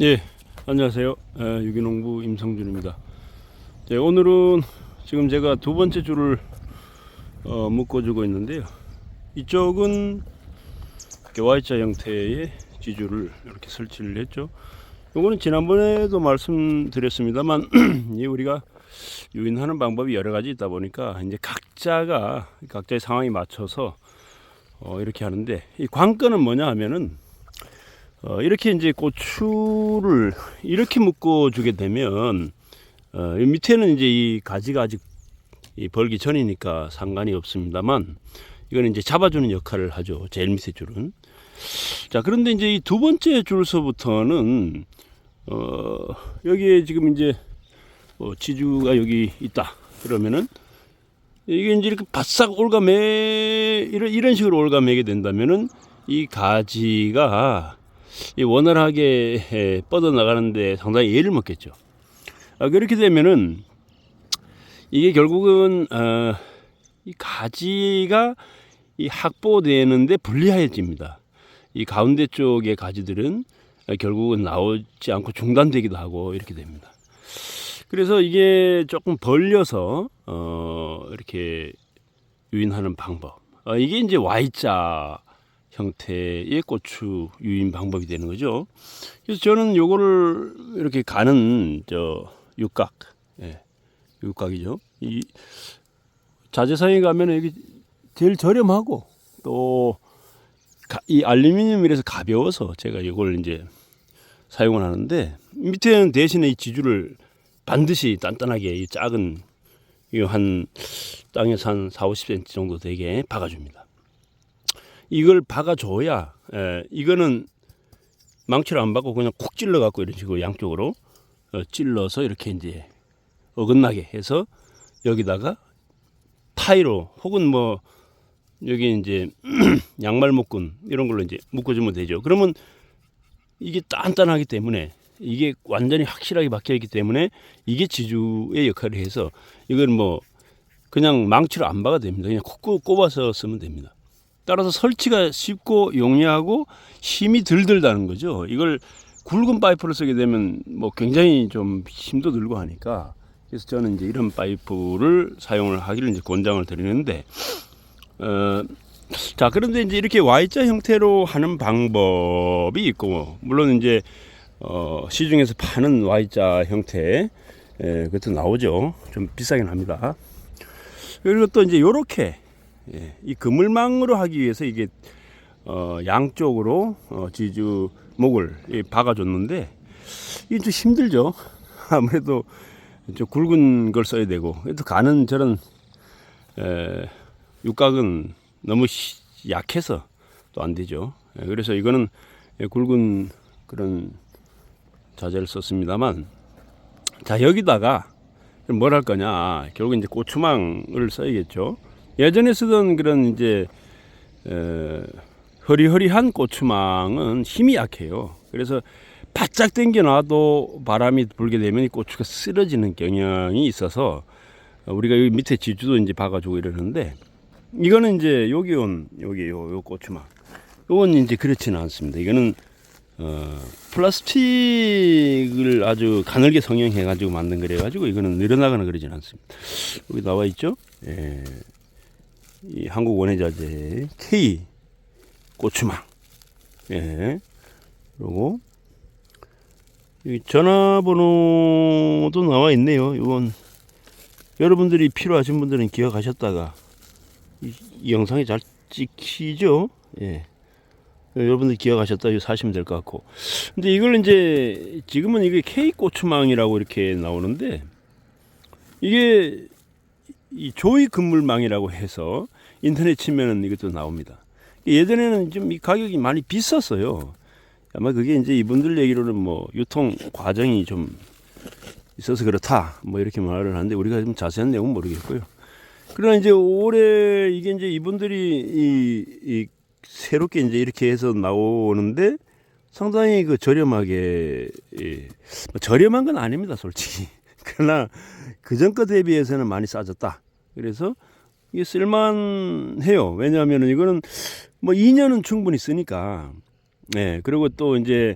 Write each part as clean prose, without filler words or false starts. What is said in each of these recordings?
예, 안녕하세요. 유기농부 임성준입니다. 네, 오늘은 지금 제가 두 번째 줄을 묶어주고 있는데요. 이쪽은 이렇게 Y자 형태의 지줄을 이렇게 설치를 했죠. 요거는 지난번에도 말씀드렸습니다만 이 우리가 유인하는 방법이 여러 가지 있다 보니까 이제 각자의 상황에 맞춰서 이렇게 하는데, 이 관건은 뭐냐 하면은 이렇게 이제 고추를 이렇게 묶어주게 되면 이 밑에는 이제 이 가지가 아직 벌기 전이니까 상관이 없습니다만, 이거는 이제 잡아주는 역할을 하죠. 제일 밑에 줄은. 자, 그런데 이제 이 두 번째 줄서부터는 여기에 지금 이제 지주가 여기 있다 그러면은, 이게 이제 이렇게 바싹 이런 식으로 올가매게 된다면은 이 가지가 원활하게 뻗어 나가는데 상당히 애를 먹겠죠. 그렇게 되면은 이게 결국은 이 가지가 이 확보되는데 불리해집니다. 이 가운데 쪽의 가지들은 결국은 나오지 않고 중단되기도 하고 이렇게 됩니다. 그래서 이게 조금 벌려서 이렇게 유인하는 방법, 이게 이제 Y자 형태의 고추 유인 방법이 되는 거죠. 그래서 저는 요거를 이렇게 가는 육각, 육각이죠. 이 자재상에 가면 여기 제일 저렴하고 또 이 알루미늄이라서 가벼워서 제가 이걸 이제 사용을 하는데, 밑에는 대신에 이 지주를 반드시 단단하게 이 작은 한 땅에서 한 4-50cm 정도 되게 박아줍니다. 이걸 박아줘야, 이거는 망치를 안 박고 그냥 콕 찔러 갖고 이런 식으로 양쪽으로 찔러서 이렇게 이제 어긋나게 해서 여기다가 타이로 혹은 뭐 여기 이제 양말 묶은 이런 걸로 이제 묶어주면 되죠. 그러면 이게 단단하기 때문에, 이게 완전히 확실하게 박혀 있기 때문에 이게 지주의 역할을 해서, 이건 뭐 그냥 망치로 안 박아도 됩니다. 그냥 콕 꼽아서 쓰면 됩니다. 따라서 설치가 쉽고 용이하고 힘이 덜 들다는 거죠. 이걸 굵은 파이프를 쓰게 되면 뭐 굉장히 좀 힘도 들고 하니까, 그래서 저는 이제 이런 파이프를 사용을 하기를 이제 권장을 드리는데, 자, 그런데 이제 이렇게 Y자 형태로 하는 방법이 있고, 물론 이제 시중에서 파는 Y자 형태, 그것도 나오죠. 좀 비싸긴 합니다. 그리고 또 이제 요렇게 이 그물망으로 하기 위해서 이게 양쪽으로 지주 목을 박아줬는데, 이게 좀 힘들죠. 아무래도 좀 굵은 걸 써야 되고, 또 가는 저런 육각은 너무 약해서 또 안 되죠. 그래서 이거는 굵은 그런 자재를 썼습니다만, 자, 여기다가 뭘 할 거냐, 결국 이제 고추망을 써야겠죠. 예전에 쓰던 그런 이제 허리허리한 고추망은 힘이 약해요. 그래서 바짝 당겨 놔도 바람이 불게 되면 이 고추가 쓰러지는 경향이 있어서 우리가 여기 밑에 지주도 이제 박아주고 이러는데, 이거는 이제 여기 요 고추망, 이건 이제 그렇지는 않습니다. 이거는 플라스틱을 아주 가늘게 성형해 가지고 만든 거래 가지고, 이거는 늘어나거나 그러진 않습니다. 여기 나와 있죠. 이 한국 원예자재 K 고추망. 그리고 여기 전화번호도 나와 있네요. 이건 여러분들이 필요하신 분들은 기억하셨다가, 이 영상이 잘 찍히죠. 여러분들 기억하셨다 사시면 될 것 같고. 근데 이걸 이제 지금은 이게 K 고추망이라고 이렇게 나오는데, 이게 이 조이 그물망이라고 해서 인터넷 치면은 이것도 나옵니다. 예전에는 좀 이 가격이 많이 비쌌어요. 아마 그게 이제 이분들 얘기로는 뭐 유통 과정이 좀 있어서 그렇다 뭐 이렇게 말을 하는데, 우리가 좀 자세한 내용은 모르겠고요. 그러나 이제 올해 이게 이제 이분들이 이 새롭게 이제 이렇게 해서 나오는데, 상당히 그 저렴하게, 뭐 저렴한 건 아닙니다, 솔직히. 그러나 그전 거 대비해서는 많이 싸졌다. 그래서 이게 쓸만해요. 왜냐하면 이거는 뭐 2년은 충분히 쓰니까. 그리고 또 이제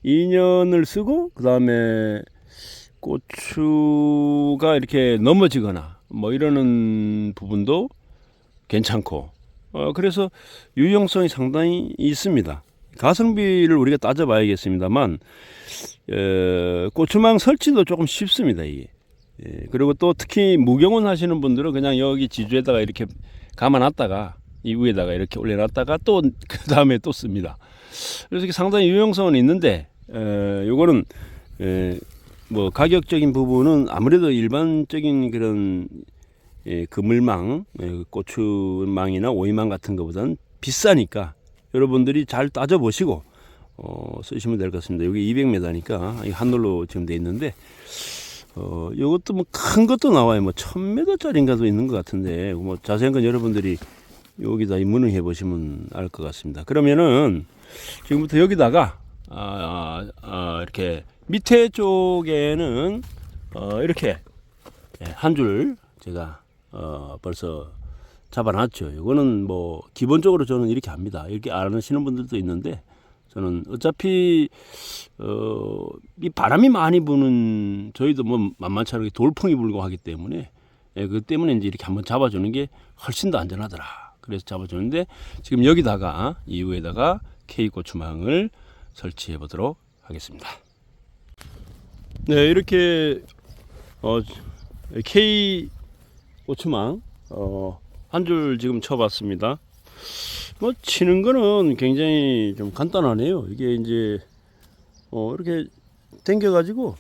2년을 쓰고 그 다음에 고추가 이렇게 넘어지거나 뭐 이러는 부분도 괜찮고, 그래서 유용성이 상당히 있습니다. 가성비를 우리가 따져봐야겠습니다만, 고추망 설치도 조금 쉽습니다. 이게. 예, 그리고 또 특히 무경운 하시는 분들은 그냥 여기 지주에다가 이렇게 감아놨다가 이 위에다가 이렇게 올려놨다가 또 그 다음에 또 씁니다. 그래서 이게 상당히 유용성은 있는데, 요거는 뭐 가격적인 부분은 아무래도 일반적인 그런 그물망, 고추망이나 오이망 같은 것보다는 비싸니까 여러분들이 잘 따져보시고 쓰시면 될 것 같습니다. 여기 200m니까 한돌로 지금 돼 있는데, 요것도 뭐 큰 것도 나와요. 뭐 1000m짜리인가도 있는 것 같은데, 뭐 자세한 건 여러분들이 여기다 문의해 보시면 알 것 같습니다. 그러면은 지금부터 여기다가 이렇게 밑에 쪽에는 이렇게 한 줄 제가 벌써 잡아놨죠. 이거는 뭐 기본적으로 저는 이렇게 합니다. 이렇게 안 하시는 분들도 있는데, 저는 어차피 이 바람이 많이 부는, 저희도 뭐 만만치 않게 돌풍이 불고 하기 때문에, 그 때문에 이제 이렇게 한번 잡아주는 게 훨씬 더 안전하더라. 그래서 잡아주는데, 지금 여기다가 이후에다가 K 고추망을 설치해 보도록 하겠습니다. 네, 이렇게 K 고추망 한 줄 지금 쳐봤습니다. 뭐 치는 거는 굉장히 좀 간단하네요. 이게 이제 이렇게 당겨 가지고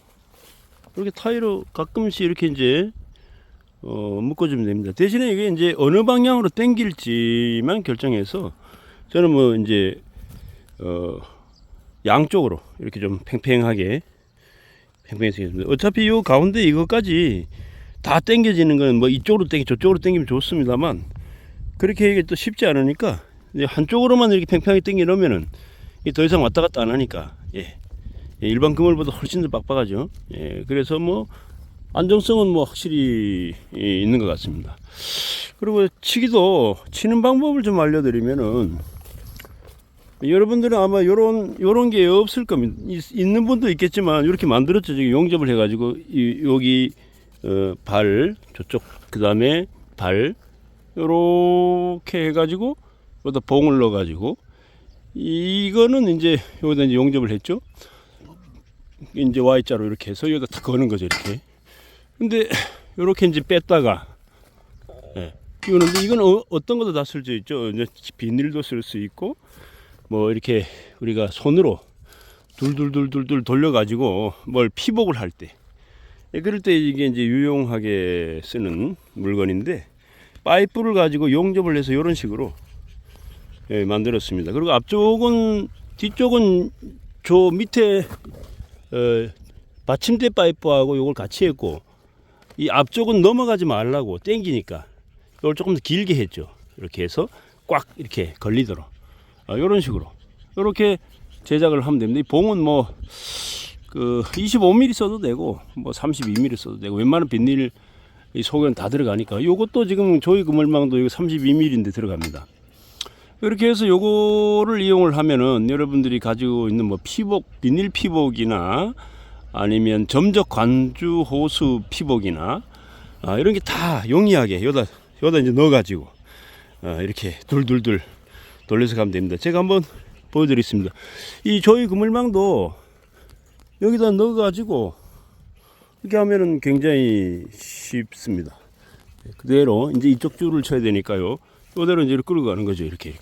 이렇게 타이로 가끔씩 이렇게 이제 묶어주면 됩니다. 대신에 이게 이제 어느 방향으로 당길지만 결정해서, 저는 뭐 이제 양쪽으로 이렇게 좀 팽팽하게 쓰겠습니다. 어차피 이 가운데 이것까지 다 당겨지는 건 뭐 이쪽으로 당기 저쪽으로 당기면 좋습니다만, 그렇게 이게 또 쉽지 않으니까 이제 한쪽으로만 이렇게 팽팽하게 당겨 놓으면은 더 이상 왔다 갔다 안 하니까, 일반 그물보다 훨씬 더 빡빡하죠. 그래서 뭐 안정성은 뭐 확실히 있는 것 같습니다. 그리고 치는 방법을 좀 알려드리면은, 여러분들은 아마 요런 게 없을 겁니다. 있는 분도 있겠지만, 이렇게 만들었죠. 지금 용접을 해가지고 여기 발 저쪽, 그 다음에 발 요렇게 해가지고 여기다 봉을 넣어가지고, 이거는 이제 여기다 이제 용접을 했죠. 이제 Y자로 이렇게 해서 여기다 탁 거는 거죠, 이렇게. 근데 요렇게 이제 뺐다가, 이건 어떤 것도 다 쓸 수 있죠. 이제 비닐도 쓸 수 있고, 뭐 이렇게 우리가 손으로 둘둘둘둘둘 돌려가지고 뭘 피복을 할 때, 그럴 때 이게 이제 유용하게 쓰는 물건인데, 파이프를 가지고 용접을 해서 이런 식으로 만들었습니다. 그리고 뒤쪽은 저 밑에 받침대 파이프하고 이걸 같이 했고, 이 앞쪽은 넘어가지 말라고 당기니까 이걸 조금 더 길게 했죠. 이렇게 해서 꽉 이렇게 걸리도록 이런 식으로 이렇게 제작을 하면 됩니다. 이 봉은 뭐 25mm 써도 되고 뭐 32mm 써도 되고, 웬만한 비닐 이 속에는 다 들어가니까, 요것도 지금 저희 그물망도 32mm인데 들어갑니다. 이렇게 해서 요거를 이용을 하면은 여러분들이 가지고 있는 뭐 비닐 피복이나 아니면 점적 관주 호수 피복이나 이런 게 다 용이하게 여기다 이제 넣어가지고 이렇게 둘둘둘 돌려서 가면 됩니다. 제가 한번 보여드리겠습니다. 이 저희 그물망도 여기다 넣어가지고 이렇게 하면은 굉장히 쉽습니다. 그대로 이제 이쪽 줄을 쳐야 되니까요. 이대로 이제 끌고 가는 거죠. 이렇게.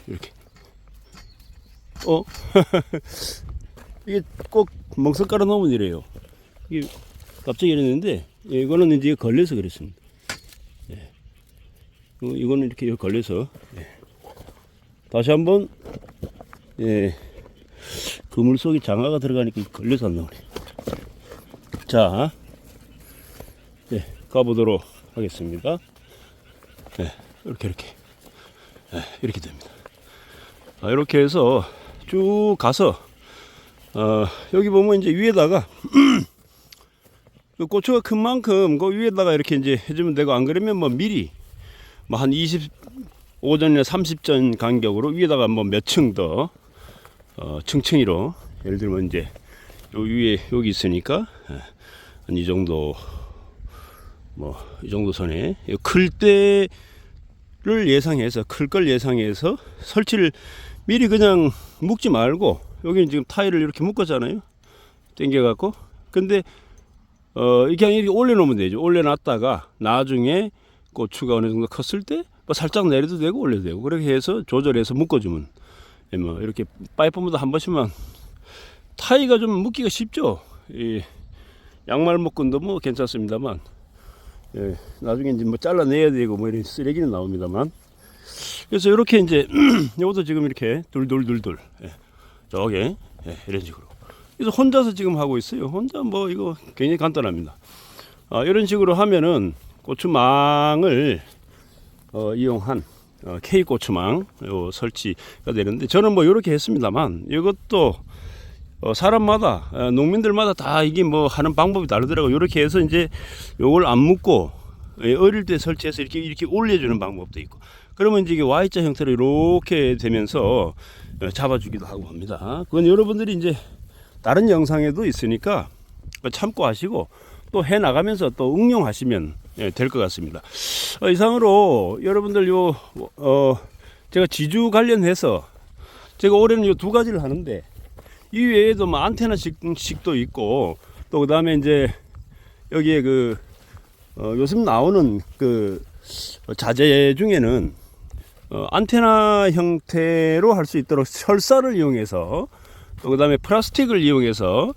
이렇게. 이게 꼭 멍석 깔아 놓으면 이래요. 이게 갑자기 이랬는데, 이거는 이제 걸려서 그랬습니다. 이거는 이렇게 걸려서, 다시 한번, 그물 속에 장화가 들어가니까 걸려서 안 나오네. 자, 가보도록 하겠습니다. 이렇게 됩니다. 이렇게 해서 쭉 가서, 여기 보면 이제 위에다가 그 고추가 큰 만큼 그 위에다가 이렇게 이제 해주면 되고, 안 그러면 뭐 미리 한 25전이나 30전 간격으로 위에다가 뭐 몇 층 더 층층이로 예를 들면 이제 요 위에 여기 있으니까 한 이 정도 뭐 이 정도 선에 클 때를 예상해서 클 걸 예상해서 설치를 미리 그냥 묶지 말고 여기는 지금 타일을 이렇게 묶었잖아요. 당겨 갖고 근데 그냥 이렇게 올려놓으면 되죠. 올려놨다가 나중에 고추가 어느 정도 컸을 때 뭐 살짝 내려도 되고 올려도 되고 그렇게 해서 조절해서 묶어주면 뭐 이렇게 파이프마다 한 번씩만 타이가 좀 묶기가 쉽죠. 이 양말 묶은도 뭐 괜찮습니다만 예, 나중에 이제 뭐 잘라내야 되고 뭐 이런 쓰레기는 나옵니다만 그래서 이렇게 이제 이것도 지금 이렇게 둘둘둘둘 예, 저게 예, 이런 식으로 그래서 혼자서 지금 하고 있어요. 혼자 뭐 이거 굉장히 간단합니다. 이런 식으로 하면은 고추망을 이용한 K 고추망 설치가 되는데 저는 뭐 이렇게 했습니다만 이것도 사람마다 농민들마다 다 이게 뭐 하는 방법이 다르더라고요. 이렇게 해서 이제 요걸 안 묶고 어릴 때 설치해서 이렇게 올려주는 방법도 있고 그러면 이제 이게 Y자 형태로 이렇게 되면서 잡아주기도 하고 합니다. 그건 여러분들이 이제 다른 영상에도 있으니까 참고하시고 또 해 나가면서 또 응용하시면 될 것 같습니다. 이상으로 여러분들 제가 지주 관련해서 제가 올해는 요 두 가지를 하는데 이 외에도 뭐 안테나식도 있고 또 그다음에 이제 여기에 요즘 나오는 자재 중에는 안테나 형태로 할 수 있도록 철사를 이용해서 또 그다음에 플라스틱을 이용해서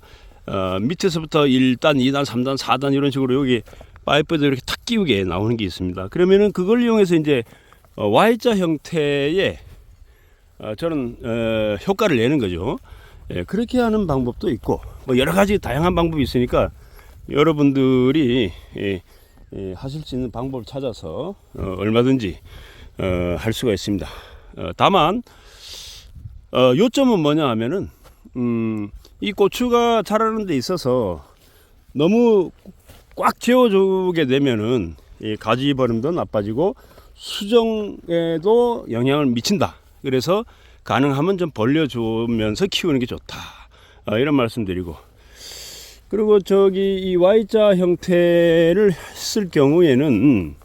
밑에서부터 1단, 2단, 3단, 4단 이런 식으로 여기 파이프도 이렇게 탁 끼우게 나오는 게 있습니다. 그러면은 그걸 이용해서 이제 Y자 형태의 저는 효과를 내는 거죠. 예, 그렇게 하는 방법도 있고 뭐 여러 가지 다양한 방법이 있으니까 여러분들이 하실 수 있는 방법을 찾아서 얼마든지 할 수가 있습니다. 다만 요점은 뭐냐 하면은 이 고추가 자라는 데 있어서 너무 꽉 채워주게 되면은 이 가지 버림도 나빠지고 수정에도 영향을 미친다. 그래서 가능하면 좀 벌려주면서 키우는 게 좋다. 이런 말씀드리고 그리고 저기 이 Y자 형태를 쓸 경우에는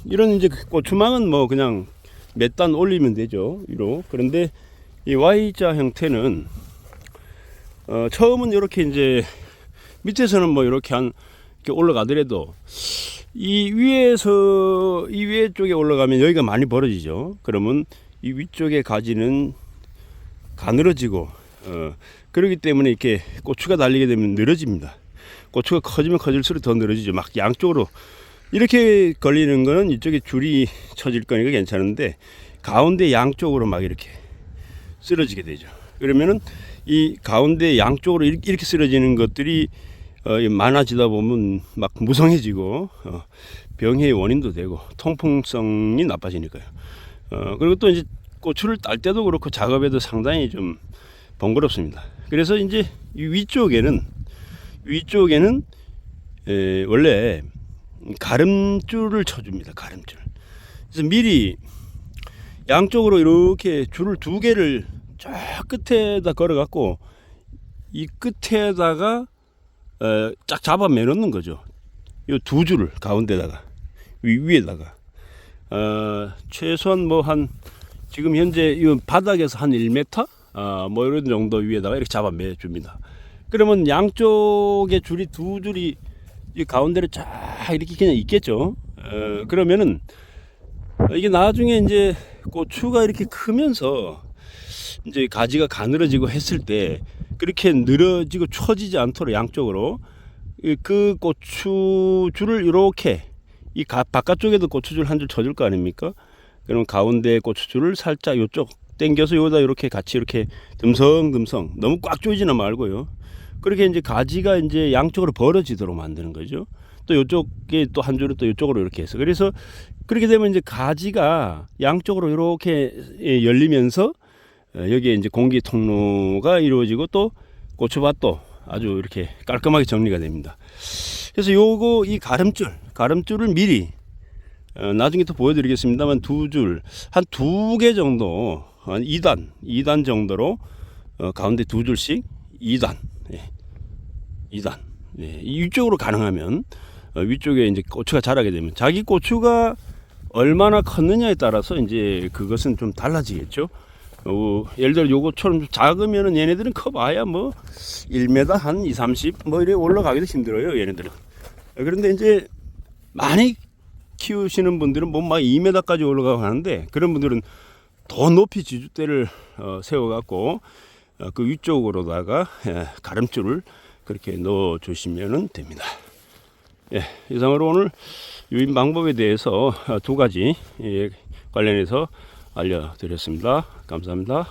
이런 이제 고추망은 뭐 그냥 몇 단 올리면 되죠. 위로. 그런데 이 Y자 형태는 처음은 이렇게 이제 밑에서는 뭐 이렇게 이렇게 올라가더라도 이 위에 쪽에 올라가면 여기가 많이 벌어지죠. 그러면 이 위쪽에 가지는 가늘어지고 그렇기 때문에 이렇게 고추가 달리게 되면 늘어집니다. 고추가 커지면 커질수록 더 늘어지죠. 막 양쪽으로 이렇게 걸리는 거는 이쪽에 줄이 쳐질 거니까 괜찮은데 가운데 양쪽으로 막 이렇게 쓰러지게 되죠. 그러면은 이 가운데 양쪽으로 이렇게 쓰러지는 것들이 많아지다 보면 막 무성해지고 병의 원인도 되고 통풍성이 나빠지니까요. 그리고 또 이제 고추를 딸 때도 그렇고 작업에도 상당히 좀 번거롭습니다. 그래서 이제 이 위쪽에는 원래 가름줄을 쳐줍니다. 가름줄. 그래서 미리 양쪽으로 이렇게 줄을 두 개를 저 끝에다 걸어갖고 이 끝에다가 쫙 잡아 매놓는 거죠. 이 두 줄을 가운데다가 위에다가 최소한 뭐 한 지금 현재 이 바닥에서 한 1m 뭐 이런 정도 위에다가 이렇게 잡아 매줍니다. 그러면 양쪽에 줄이 두 줄이 이 가운데를 쫙 이렇게 그냥 있겠죠. 그러면은 이게 나중에 이제 고추가 이렇게 크면서 이제 가지가 가늘어지고 했을 때 그렇게 늘어지고 처지지 않도록 양쪽으로 그 고추줄을 이렇게 이 바깥쪽에도 고추줄 한 줄 쳐줄 거 아닙니까? 그럼 가운데 고추줄을 살짝 이쪽 당겨서 여기다 이렇게 같이 이렇게 듬성듬성 너무 꽉 조이지는 말고요. 그렇게 이제 가지가 이제 양쪽으로 벌어지도록 만드는 거죠. 또 이쪽에 또 한 줄을 또 이쪽으로 이렇게 해서 그래서 그렇게 되면 이제 가지가 양쪽으로 이렇게 열리면서 여기에 이제 공기 통로가 이루어지고 또 고추밭도 아주 이렇게 깔끔하게 정리가 됩니다. 그래서 요거 이 가름줄을 미리 나중에 또 보여드리겠습니다만 두 줄 한 2개 정도 한 2단 정도로 가운데 두 줄씩 2단, 예, 2단. 예, 이 위쪽으로 가능하면 위쪽에 이제 고추가 자라게 되면 자기 고추가 얼마나 컸느냐에 따라서 이제 그것은 좀 달라지겠죠. 예를 들어 요거처럼 작으면은 얘네들은 커봐야 뭐 1m 한 2, 30 뭐 이래 올라가기도 힘들어요, 얘네들은. 그런데 이제 많이 키우시는 분들은 뭐 막 2m까지 올라가고 하는데, 그런 분들은 더 높이 지주대를 세워갖고 그 위쪽으로다가 가름줄을 그렇게 넣어 주시면 됩니다. 예, 이상으로 오늘 유인 방법에 대해서 두 가지 관련해서 알려드렸습니다. 감사합니다.